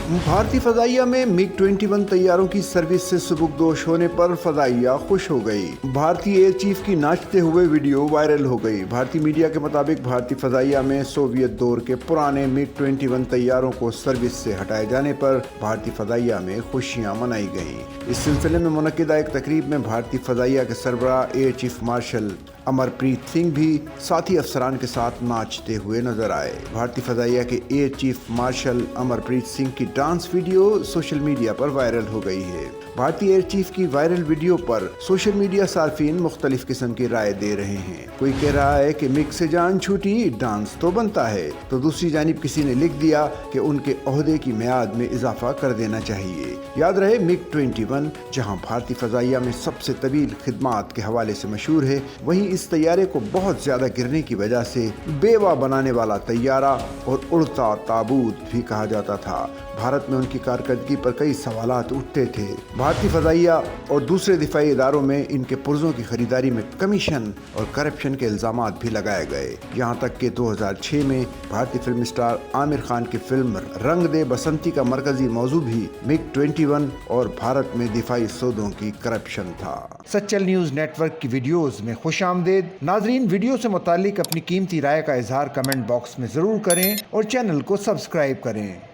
भारतीय फजाइया में MiG-21 तैयारों की सर्विस से सुबुकदोश होने पर फजाइया खुश हो गई। भारतीय एयर चीफ की नाचते हुए वीडियो वायरल हो गई। भारतीय मीडिया के मुताबिक भारतीय फजाइया में सोवियत दौर के पुराने MiG-21 तैयारों को सर्विस से हटाए जाने पर भारतीय फजाइया में खुशियां मनाई गईं। इस सिलसिले में मुनक्किदा एक तकरीब में भारतीय फजाइया के सरबराह air chief marshal Amarpreet Singh भी साथी अफसरान के साथ नाचते हुए नजर आए। भारतीय फजाइया के air chief marshal Amarpreet Singh की डांस वीडियो सोशल मीडिया पर वायरल हो गई है। भारतीय एयर चीफ की वायरल वीडियो पर सोशल मीडिया सार्फिन मुख्तलिफ किस्म की राय दे रहे हैं। कोई कह रहा है कि मिग से जान छूटी, डांस तो बनता है, तो दूसरी जानिब किसी ने लिख दिया कि उनके ओहदे की मियाद में इजाफा कर देना चाहिए। याद रहे MiG-21 जहां भारतीय फजाइया में सबसे तवील खिदमात के हवाले से मशहूर है, वहीं इस तैयारे को बहुत ज्यादा गिरने की वजह से बेवा बनाने वाला तैयारा और उड़ता ताबूत भी कहा जाता था। भारत में उनकी कारकर्दगी पर कई सवालात उठते थे। भारतीय फजाइया और दूसरे दिफाई इदारों में इनके पुर्जों की खरीदारी में कमीशन और करप्शन के इल्जामात भी लगाए गए। यहाँ तक कि 2006 में भारतीय फिल्म स्टार आमिर खान की फिल्म रंग दे बसंती का मरकजी मौजू भी MiG-21 और भारत में दिफाई सौदों की करप्शन था। सच्चल न्यूज नेटवर्क की वीडियोस में खुशामदीद। नाजरीन, वीडियो से मुतालिक अपनी कीमती राय का इजहार कमेंट बॉक्स में जरूर करें और चैनल को सब्सक्राइब करें।